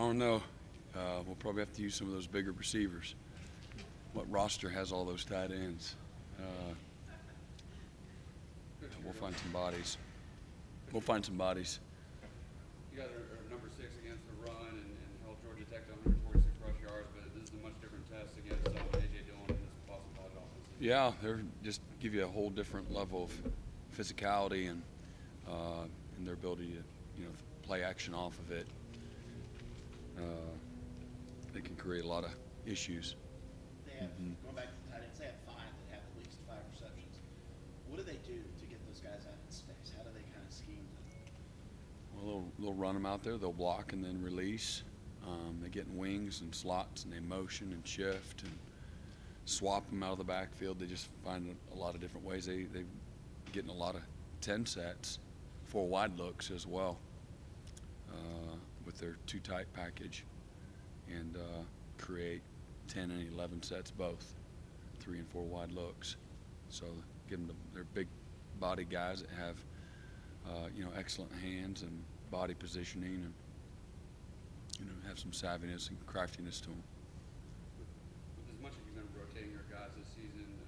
don't know. We'll probably have to use some of those bigger receivers. What roster has all those tight ends? We'll find some bodies. We'll find some bodies. You guys are number 6 against the run and held Georgia Tech to 146 rush yards, but this is a much different test against A.J. Dillon and this Boston College offense. Yeah, they're just give you a whole different level of physicality and their ability to play action off of it. They can create a lot of issues. They have, going back to the tight ends, they have 5 that have at least 5 receptions. What do they do to get those guys out in space? How do they kind of scheme them? Well, they'll run them out there. They'll block and then release. They get in wings and slots and they motion and shift and swap them out of the backfield. They just find a lot of different ways. They get in a lot of 10 sets, 4 wide looks as well with their 2 tight package, and create 10 and 11 sets both, 3 and 4 wide looks. So give them they're big body guys that have excellent hands and body positioning, and have some savviness and craftiness to them. With as much as you've been rotating your guys this season and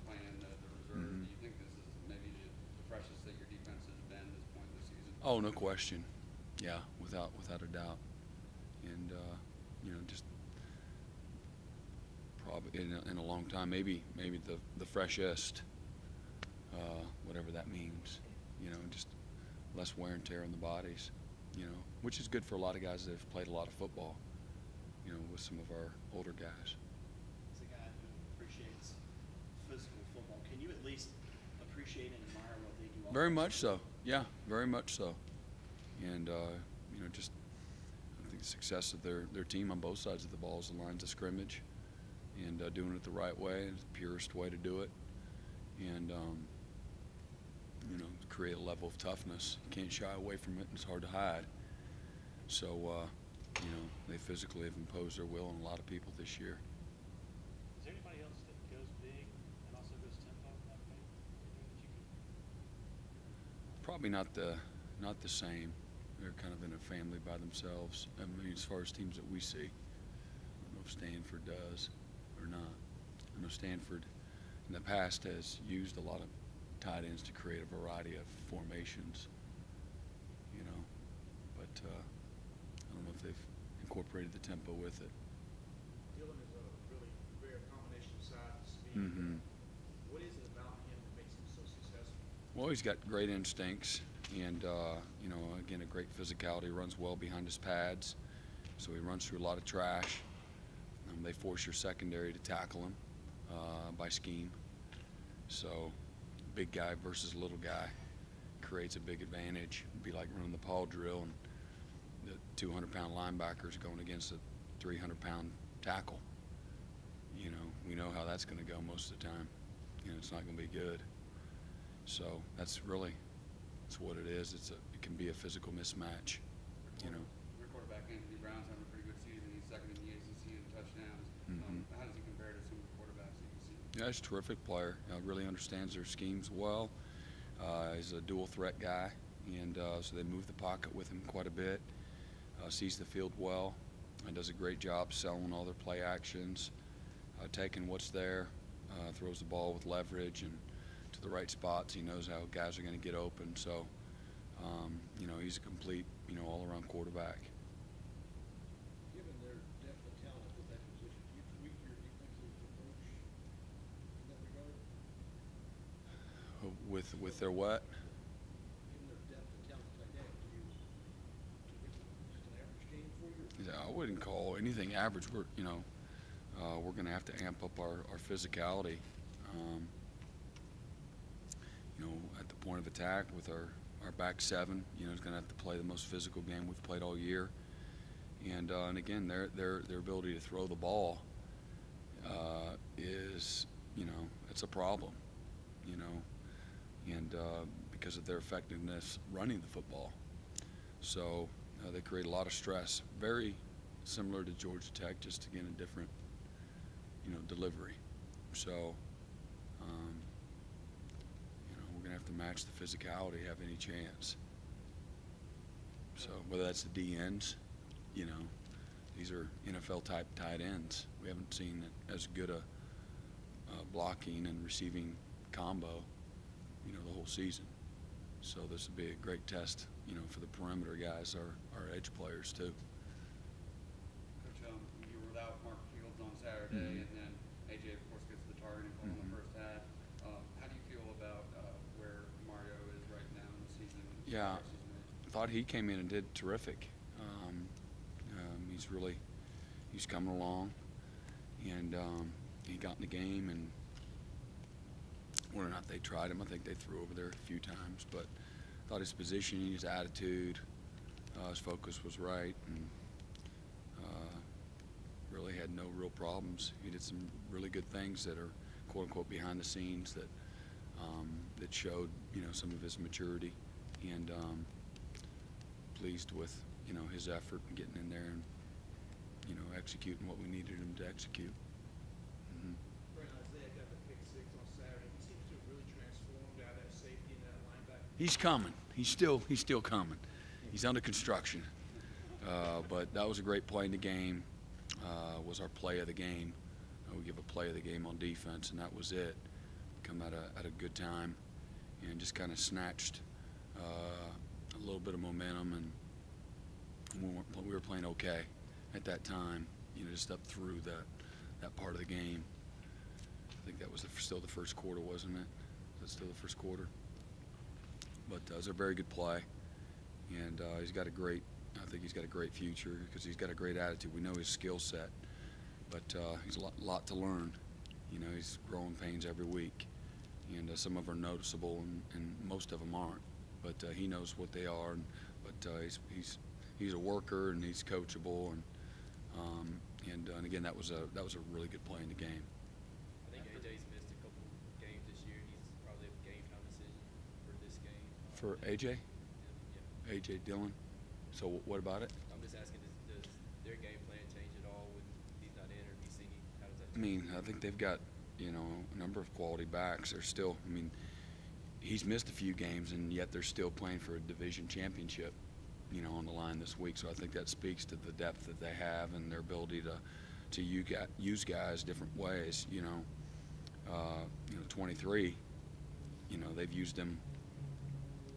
playing the reserve, do you think this is maybe the freshest that your defense has been at this point this season? Oh, no question. Yeah, without a doubt. And just probably in a long time, maybe the freshest, whatever that means. Just less wear and tear on the bodies. Which is good for a lot of guys that have played a lot of football. With some of our older guys. As a guy who appreciates physical football, can you at least appreciate and admire what they do? Very much so. Yeah, very much so. And just I think the success of their team on both sides of the ball is the lines of scrimmage, and doing it the right way, the purest way to do it, and create a level of toughness. You can't shy away from it, and it's hard to hide. So they physically have imposed their will on a lot of people this year. Is there anybody else that goes big and also goes tempo that way? Probably not the same. They're kind of in a family by themselves. I mean, as far as teams that we see, I don't know if Stanford does or not. I know Stanford in the past has used a lot of tight ends to create a variety of formations, but I don't know if they've incorporated the tempo with it. Dillon is a really rare combination of size and speed. What is it about him that makes him so successful? Well, he's got great instincts, and again, a great physicality. Runs well behind his pads, so he runs through a lot of trash. They force your secondary to tackle him by scheme. So big guy versus little guy creates a big advantage. It'd be like running the Paul drill and the 200-pound linebackers going against a 300-pound tackle. We know how that's going to go most of the time. It's not going to be good. So that's what it is. It can be a physical mismatch. Your quarterback Anthony Brown's having a pretty good season. He's second in the ACC in touchdowns. How does he compare to some of the quarterbacks that you see? Yeah, he's a terrific player. Really understands their schemes well. He's a dual threat guy, and so they move the pocket with him quite a bit. Sees the field well, and does a great job selling all their play actions, taking what's there, throws the ball with leverage and to the right spots. He knows how guys are going to get open. So, he's a complete, all-around quarterback. Given their depth of talent at that position, do you tweak your defensive approach in that regard? With their what? Given their depth of talent like that, do you just an average game for you? Yeah, I wouldn't call anything average. We're going to have to amp up our physicality. At the point of attack with our back seven, is going to have to play the most physical game we've played all year. And again, their ability to throw the ball is, it's a problem, and because of their effectiveness running the football. So they create a lot of stress, very similar to Georgia Tech, just again a different, delivery. So, we're going to have to match the physicality, have any chance. So whether that's the DNs you know, these are NFL type tight ends. We haven't seen as good a blocking and receiving combo, you know, the whole season. So this would be a great test, you know, for the perimeter guys, our edge players too. Coach, you were without Mark Fields on Saturday, and then AJ, of course, gets the targeting call in the first half. How do you feel about where Mario is right now in the season? Yeah, I thought he came in and did terrific. He's coming along, and he got in the game, and whether or not they tried him, I think they threw over there a few times, but I thought his positioning, his attitude, his focus was right, and really had no real problems. He did some really good things that are quote unquote behind the scenes that that showed, you know, some of his maturity, and pleased with, you know, his effort and getting in there and, you know, executing what we needed him to execute. Brent, Isaiah got the pick 6 on Saturday. He seems to have really transformed out of that safety and that linebacker. He's coming. He's still coming. He's under construction. But that was a great play in the game. Was our play of the game. We give a play of the game on defense, and that was it. Come at a good time, and just kind of snatched a little bit of momentum, and we were playing okay at that time. You know, just up through that part of the game. I think that was still the first quarter, wasn't it? Was it still the first quarter? But it was a very good play, and he's got a great. I think he's got a great future because he's got a great attitude. We know his skill set, but he's a lot to learn. You know, he's growing pains every week, and some of them are noticeable, and most of them aren't. But he knows what they are. But he's a worker, and he's coachable, and again, that was a really good play in the game. I think AJ's missed a couple games this year. He's probably a game time decision for this game. For AJ? Yeah. AJ Dillon. So what about it? I'm just asking, does their game plan change at all when he's not in, or if you see how does that I mean, I think they've got, you know, a number of quality backs. They're still, I mean, he's missed a few games, and yet they're still playing for a division championship, you know, on the line this week. So I think that speaks to the depth that they have and their ability to use guys different ways. You know, 23. You know, they've used them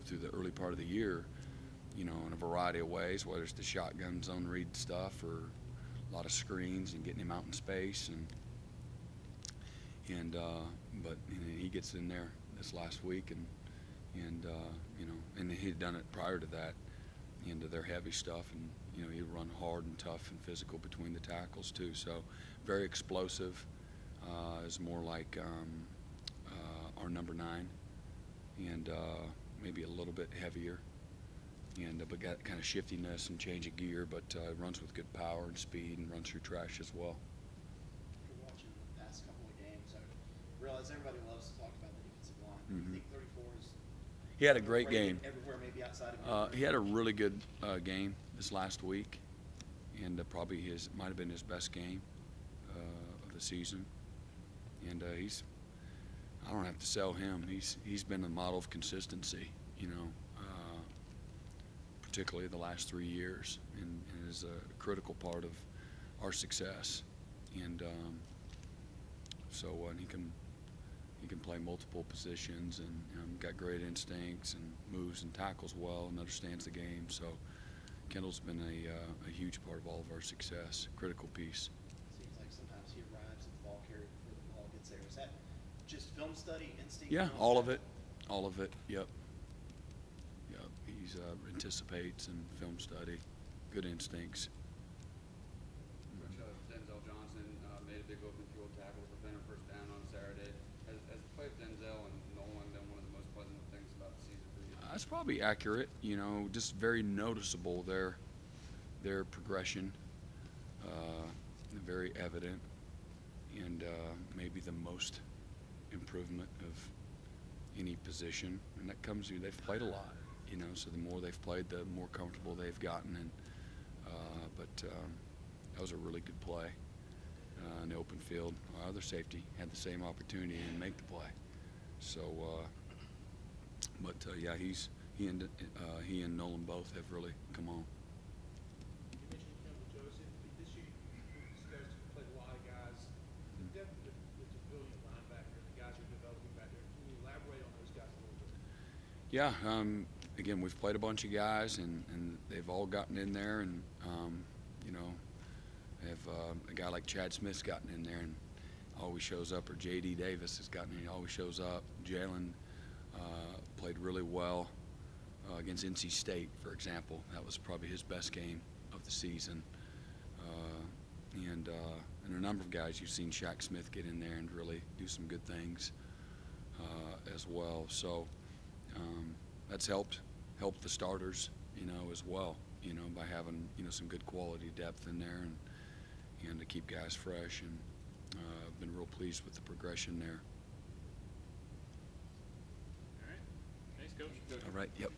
through the early part of the year, you know, in a variety of ways, whether it's the shotgun zone read stuff or a lot of screens and getting him out in space, but you know, he gets in there this last week, and you know, and he'd done it prior to that into their heavy stuff, and you know, he'd run hard and tough and physical between the tackles too. So very explosive. Is more like our number 9, and maybe a little bit heavier, and but got kind of shiftiness and change of gear, but runs with good power and speed, and runs through trash as well. After watching the past couple of games, I realize everybody loves to talk about the defensive line. Do you think 34 is? He had a great game. Everywhere, maybe outside of. He had a really good game this last week, and probably might have been his best game of the season. And I don't have to sell him. He's been a model of consistency, you know, particularly the last 3 years, and is a critical part of our success. And so he can play multiple positions, and got great instincts and moves and tackles well and understands the game. So Kendall's been a huge part of all of our success, critical piece. Seems like sometimes he arrives at the ball carrier before the ball gets there. Is that just film study, instinct? Yeah, all of it. Yep. He's anticipates and film study, good instincts. Coach, Denzel Johnson made a big open field tackle to prevent a first down on Saturday. Has the play of Denzel and Nolan been one of the most pleasant things about the season for you? That's probably accurate. You know, just very noticeable their progression, very evident, and maybe the most improvement of any position, and that comes through. They've played a lot, you know, so the more they've played, the more comfortable they've gotten. And but that was a really good play in the open field. Our other safety had the same opportunity and make the play. So, but he and Nolan both have really come on. You mentioned Yeah, again, we've played a bunch of guys, and they've all gotten in there, and you know, have a guy like Chad Smith's gotten in there and always shows up, or J.D. Davis has gotten in, he always shows up. Jalen played really well against NC State, for example. That was probably his best game of the season. And a number of guys, you've seen Shaq Smith get in there and really do some good things as well. So that's helped the starters, you know, as well, you know, by having, you know, some good quality depth in there, and to keep guys fresh. And I've been real pleased with the progression there. All right. Thanks, Coach. All right, yep.